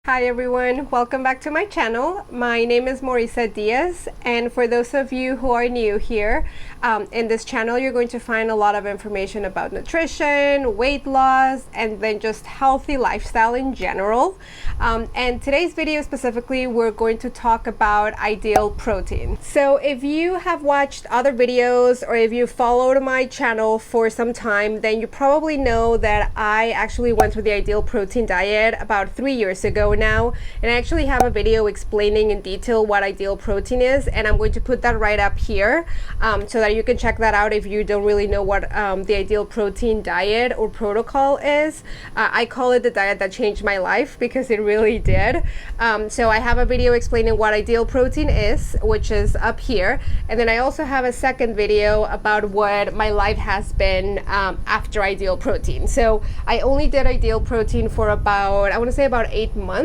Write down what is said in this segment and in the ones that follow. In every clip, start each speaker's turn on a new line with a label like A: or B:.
A: Hi everyone, welcome back to my channel. My name is Mauricette Diaz, and for those of you who are new here, in this channel you're going to find a lot of information about nutrition, weight loss, and then just healthy lifestyle in general. And today's video specifically, we're going to talk about ideal protein. So if you have watched other videos or if you followed my channel for some time, then you probably know that I actually went through the ideal protein diet about 3 years ago now, and I actually have a video explaining in detail what ideal protein is, and I'm going to put that right up here so that you can check that out if you don't really know what the ideal protein diet or protocol is. I call it the diet that changed my life because it really did. So I have a video explaining what ideal protein is, which is up here, and then I also have a second video about what my life has been after ideal protein. So I only did ideal protein for about, I want to say about 8 months.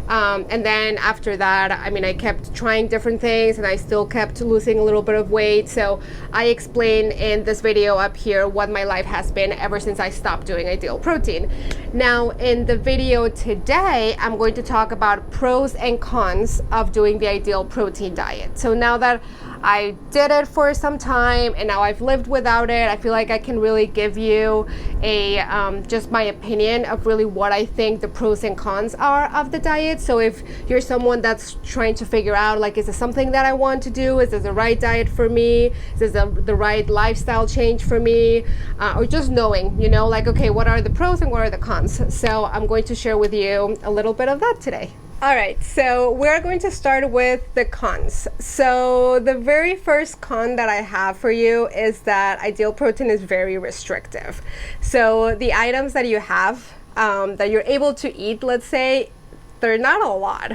A: And then after that, I mean, I kept trying different things and I still kept losing a little bit of weight. So I explain in this video up here what my life has been ever since I stopped doing ideal protein. Now, in the video today, I'm going to talk about pros and cons of doing the ideal protein diet. So now that I did it for some time and now I've lived without it, I feel like I can really give you a just my opinion of really what I think the pros and cons are of the diet. So if you're someone that's trying to figure out, like, is this something that I want to do? Is this the right diet for me? Is this the right lifestyle change for me? Or just knowing, you know, like, okay, what are the pros and what are the cons? So I'm going to share with you a little bit of that today. All right, so we're going to start with the cons. So the very first con that I have for you is that ideal protein is very restrictive. So the items that you have that you're able to eat, let's say, they're not a lot.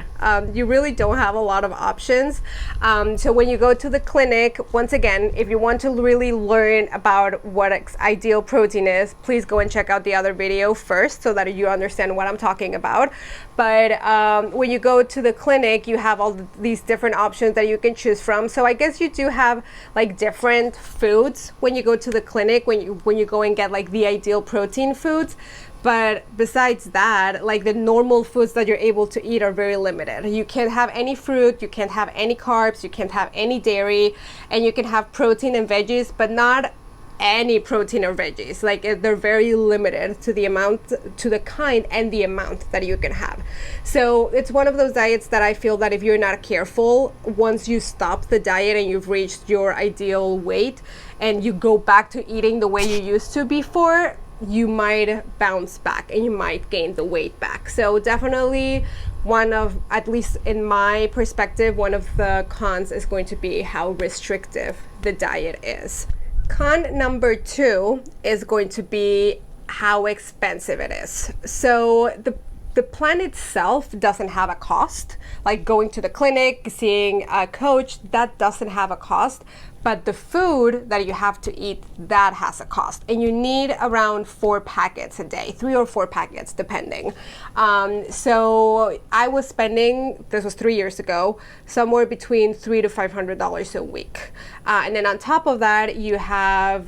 A: You really don't have a lot of options. So when you go to the clinic, once again, if you want to really learn about what ideal protein is, please go and check out the other video first so that you understand what I'm talking about. But when you go to the clinic, you have all these different options that you can choose from. So I guess you do have like different foods when you go to the clinic, when you go and get like the ideal protein foods. But besides that, like the normal foods that you're able to eat are very limited. You can't have any fruit, you can't have any carbs, you can't have any dairy, and you can have protein and veggies, but not any protein or veggies. Like they're very limited to the amount, to the kind and the amount that you can have. So it's one of those diets that I feel that if you're not careful, once you stop the diet and you've reached your ideal weight and you go back to eating the way you used to before, you might bounce back and you might gain the weight back. So definitely one of, at least in my perspective, one of the cons is going to be how restrictive the diet is. Con number 2 is going to be how expensive it is. So the plan itself doesn't have a cost. Like going to the clinic, seeing a coach, that doesn't have a cost. But the food that you have to eat, that has a cost. And you need around 4 packets a day, 3 or 4 packets, depending. So I was spending, this was 3 years ago, somewhere between $300 to $500 a week. And then on top of that, you have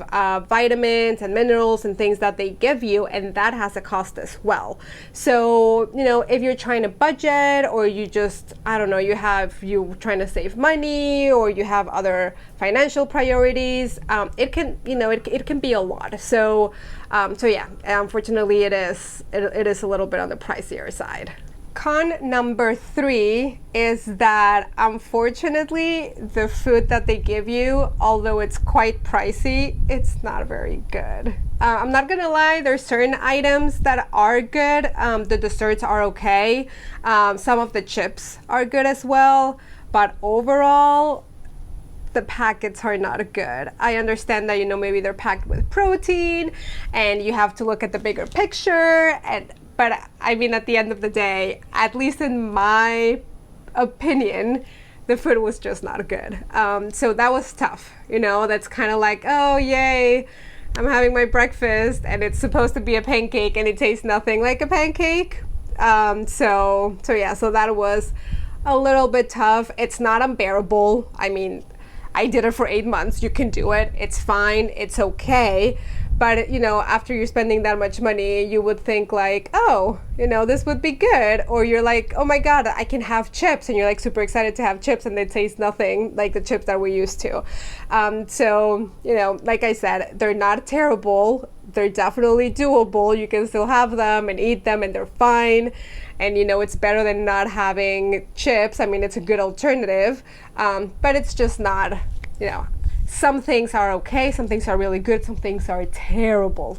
A: vitamins and minerals and things that they give you, and that has a cost as well. So, you know, if you're trying to budget, or you just, I don't know, you're trying to save money, or you have other financial priorities, it can, you know, it can be a lot. So yeah, unfortunately it is a little bit on the pricier side. Con number 3 is that unfortunately the food that they give you, although it's quite pricey, it's not very good. I'm not gonna lie, there's certain items that are good. The desserts are okay. Some of the chips are good as well, but overall, the packets are not good. I understand that, you know, maybe they're packed with protein and you have to look at the bigger picture, but I mean, at the end of the day, at least in my opinion, the food was just not good. So that was tough, you know. That's kind of like, oh yay, I'm having my breakfast and it's supposed to be a pancake and it tastes nothing like a pancake. So yeah, so that was a little bit tough. It's not unbearable. I mean, I did it for 8 months. You can do it. It's fine. It's okay. But, you know, after you're spending that much money, you would think like, oh, you know, this would be good. Or you're like, oh my God, I can have chips. And you're like super excited to have chips, and they taste nothing like the chips that we're used to. So, you know, like I said, they're not terrible. They're definitely doable. You can still have them and eat them, and they're fine. And, you know, it's better than not having chips. I mean, it's a good alternative, but it's just not, you know, some things are okay, some things are really good, some things are terrible.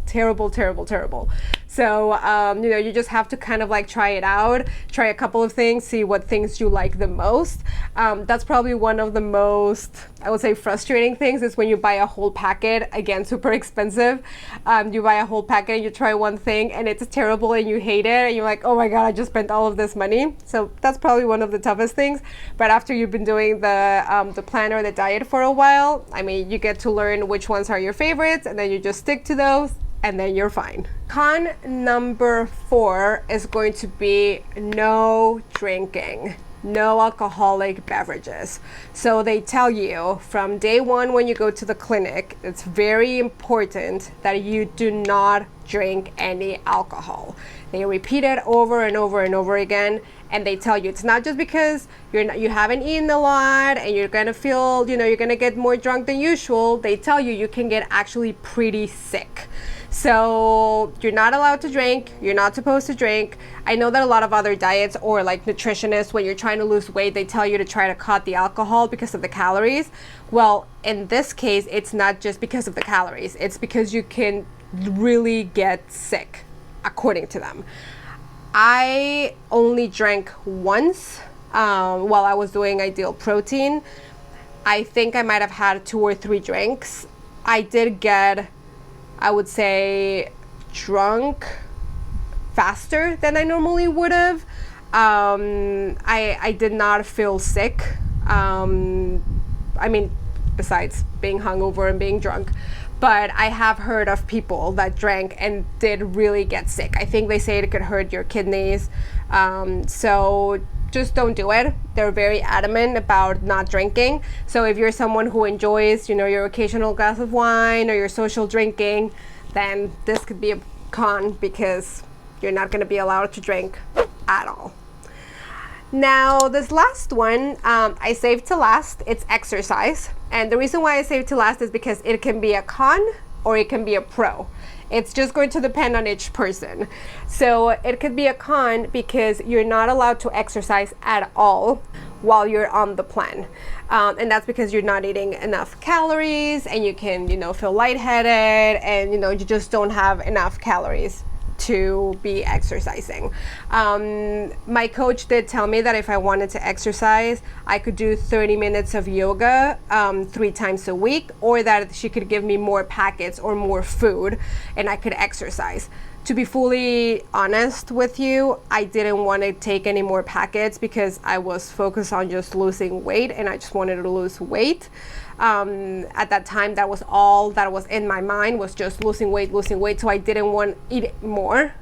A: So, you know, you just have to kind of like try it out, try a couple of things, see what things you like the most. That's probably one of the most, I would say, frustrating things is when you buy a whole packet, again, super expensive. You buy a whole packet and you try one thing and it's terrible and you hate it and you're like, oh my God, I just spent all of this money. So that's probably one of the toughest things. But after you've been doing the plan or the diet for a while, I mean, you get to learn which ones are your favorites, and then you just stick to those, and then you're fine. Con number 4 is going to be no drinking, no alcoholic beverages. So they tell you from day one when you go to the clinic, it's very important that you do not drink any alcohol. They repeat it over and over and over again, and they tell you it's not just because you haven't eaten a lot and you're gonna feel, you know, you're gonna get more drunk than usual. They tell you you can get actually pretty sick. So you're not allowed to drink, you're not supposed to drink. I know that a lot of other diets or like nutritionists, when you're trying to lose weight, they tell you to try to cut the alcohol because of the calories. Well, in this case, it's not just because of the calories, it's because you can really get sick, according to them. I only drank once while I was doing Ideal Protein. I think I might have had 2 or 3 drinks. I did get, I would say, drunk faster than I normally would have. I did not feel sick. I mean, besides being hungover and being drunk. But I have heard of people that drank and did really get sick. I think they say it could hurt your kidneys. So just don't do it. They're very adamant about not drinking. So if you're someone who enjoys, you know, your occasional glass of wine or your social drinking, then this could be a con because you're not going to be allowed to drink at all. Now, this last one, I saved to last. It's exercise. And the reason why I saved to last is because it can be a con or it can be a pro. It's just going to depend on each person. So it could be a con because you're not allowed to exercise at all while you're on the plan. And that's because you're not eating enough calories and you can, you know, feel lightheaded and, you know, you just don't have enough calories to be exercising. My coach did tell me that if I wanted to exercise, I could do 30 minutes of yoga 3 times a week, or that she could give me more packets or more food and I could exercise. To be fully honest with you, I didn't want to take any more packets because I was focused on just losing weight and I just wanted to lose weight. At that time, that was all that was in my mind, was just losing weight. So I didn't want to eat more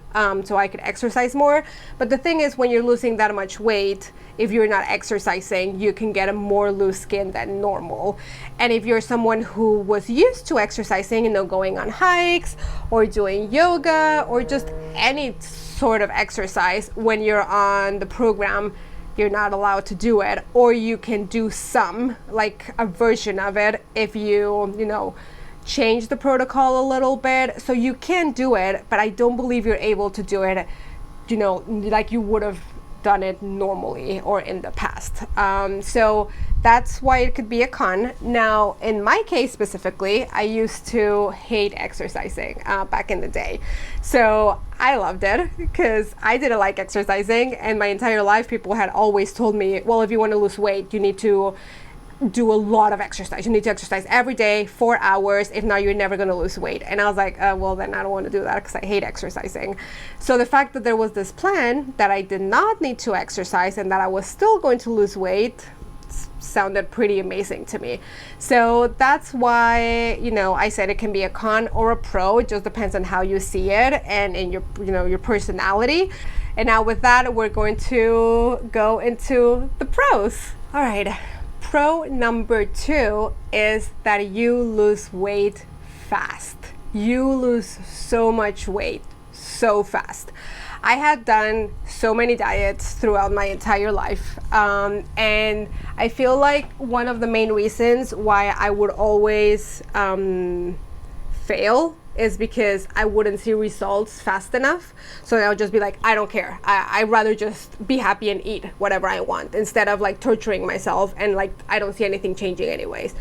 A: so I could exercise more. But the thing is, when you're losing that much weight, if you're not exercising, you can get a more loose skin than normal. And if you're someone who was used to exercising, you know, going on hikes or doing yoga or just any sort of exercise, when you're on the program, you're not allowed to do it, or you can do some, like a version of it, if you know, change the protocol a little bit. So you can do it, but I don't believe you're able to do it, you know, like you would have done it normally or in the past. So that's why it could be a con. Now, in my case specifically, I used to hate exercising back in the day. So I loved it because I didn't like exercising, and my entire life people had always told me, well, if you want to lose weight, you need to do a lot of exercise. You need to exercise every day, 4 hours. If not, you're never going to lose weight. And I was like, well, then I don't want to do that because I hate exercising. So the fact that there was this plan that I did not need to exercise and that I was still going to lose weight sounded pretty amazing to me. So that's why, you know, I said it can be a con or a pro. It just depends on how you see it and in your, you know, your personality. And now with that, we're going to go into the pros. All right. Pro number 2 is that you lose weight fast. you lose so much weight so fast. I had done so many diets throughout my entire life, and I feel like one of the main reasons why I would always fail is because I wouldn't see results fast enough. So I would just be like, I don't care. I'd rather just be happy and eat whatever I want instead of like torturing myself and like I don't see anything changing anyways.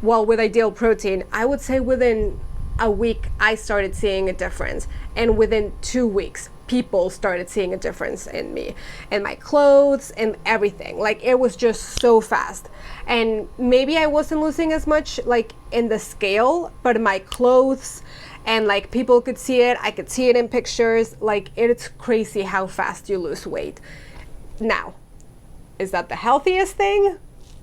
A: Well, with Ideal Protein, I would say within a week I started seeing a difference, and within 2 weeks people started seeing a difference in me and my clothes and everything. Like it was just so fast. And maybe I wasn't losing as much like in the scale, but my clothes and like people could see it. I could see it in pictures. Like it's crazy how fast you lose weight. Now, is that the healthiest thing?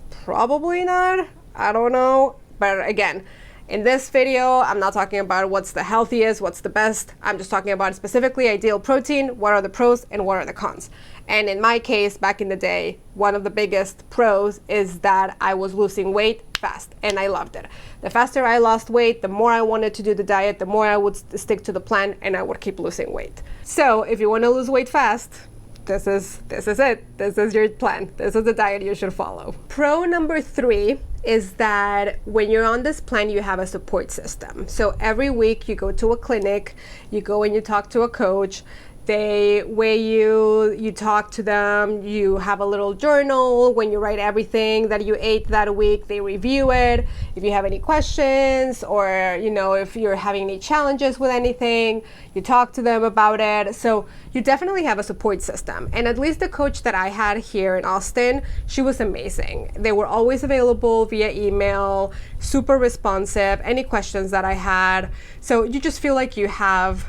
A: Probably not. I don't know. But again, in this video, I'm not talking about what's the healthiest, what's the best. I'm just talking about specifically Ideal Protein, what are the pros and what are the cons. And in my case, back in the day, one of the biggest pros is that I was losing weight fast, and I loved it. The faster I lost weight, the more I wanted to do the diet, the more I would stick to the plan, and I would keep losing weight. So if you want to lose weight fast, this is it. This is your plan. This is the diet you should follow. Pro number 3 is that when you're on this plan, you have a support system. So every week you go to a clinic, you go and you talk to a coach. They weigh you, you talk to them, you have a little journal when you write everything that you ate that week. They review it. If you have any questions or, you know, if you're having any challenges with anything, you talk to them about it. So you definitely have a support system. And at least the coach that I had here in Austin, she was amazing. They were always available via email, super responsive, any questions that I had. So you just feel like you have,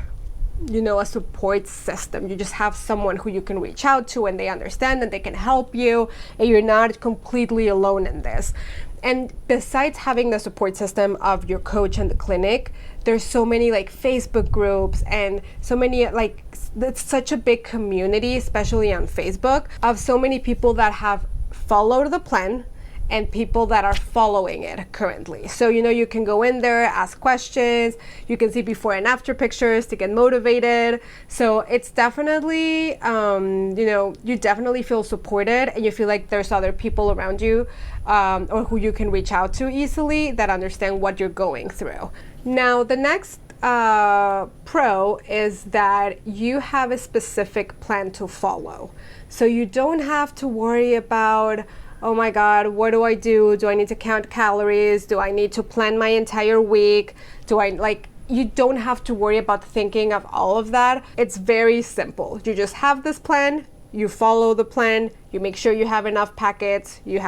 A: you know, a support system. You just have someone who you can reach out to and they understand and they can help you, and you're not completely alone in this. And besides having the support system of your coach and the clinic, there's so many like Facebook groups and so many like, it's such a big community, especially on Facebook, of so many people that have followed the plan and people that are following it currently. So, you know, you can go in there, ask questions, you can see before and after pictures to get motivated. So it's definitely, you know, you definitely feel supported and you feel like there's other people around you or who you can reach out to easily that understand what you're going through. Now, the next pro is that you have a specific plan to follow. So you don't have to worry about, oh my God, what do I do? Do I need to count calories? Do I need to plan my entire week? You don't have to worry about thinking of all of that. It's very simple. You just have this plan, you follow the plan, you make sure you have enough packets, you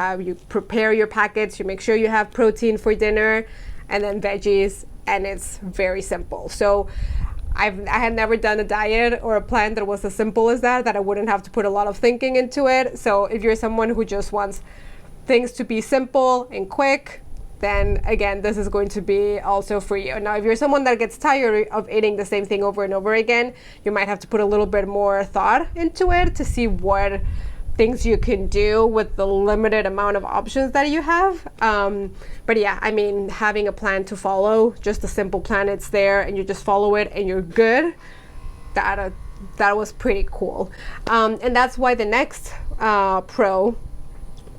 A: prepare your packets, you make sure you have protein for dinner and then veggies, and it's very simple. So I had never done a diet or a plan that was as simple as that I wouldn't have to put a lot of thinking into it. So if you're someone who just wants things to be simple and quick, then again, this is going to be also for you. Now, if you're someone that gets tired of eating the same thing over and over again, you might have to put a little bit more thought into it to see what things you can do with the limited amount of options that you have. But yeah, I mean, having a plan to follow, just a simple plan, it's there and you just follow it and you're good. That was pretty cool. And that's why the next pro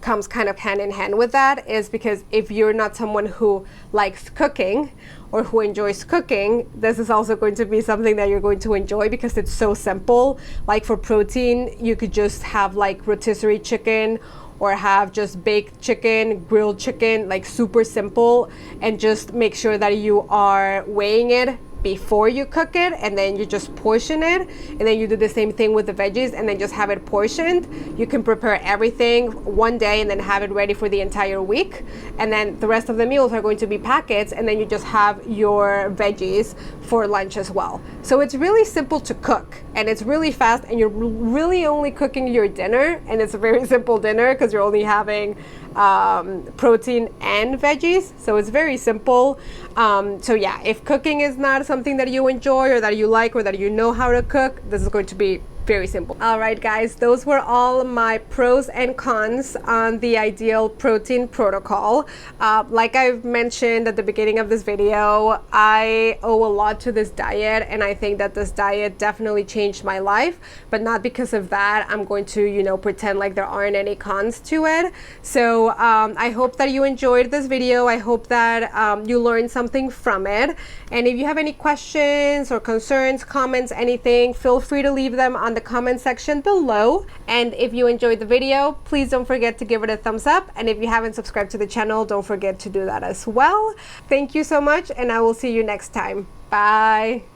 A: comes kind of hand in hand with that, is because if you're not someone who likes cooking or who enjoys cooking, this is also going to be something that you're going to enjoy because it's so simple. Like for protein, you could just have like rotisserie chicken or have just baked chicken, grilled chicken, like super simple, and just make sure that you are weighing it before you cook it, and then you just portion it, and then you do the same thing with the veggies and then just have it portioned. You can prepare everything one day and then have it ready for the entire week, and then the rest of the meals are going to be packets, and then you just have your veggies for lunch as well. So it's really simple to cook and it's really fast, and you're really only cooking your dinner, and it's a very simple dinner because you're only having protein and veggies, so it's very simple. So yeah, if cooking is not something that you enjoy or that you like or that you know how to cook, this is going to be Very simple. All right, guys, those were all my pros and cons on the ideal protein protocol. Like I've mentioned at the beginning of this video, I owe a lot to this diet, and I think that this diet definitely changed my life, but not because of that I'm going to, you know, pretend like there aren't any cons to it. So I hope that you enjoyed this video. I hope that you learned something from it. And if you have any questions or concerns, comments, anything, feel free to leave them on the comment section below. And if you enjoyed the video, please don't forget to give it a thumbs up. And if you haven't subscribed to the channel, don't forget to do that as well. Thank you so much, and I will see you next time. Bye.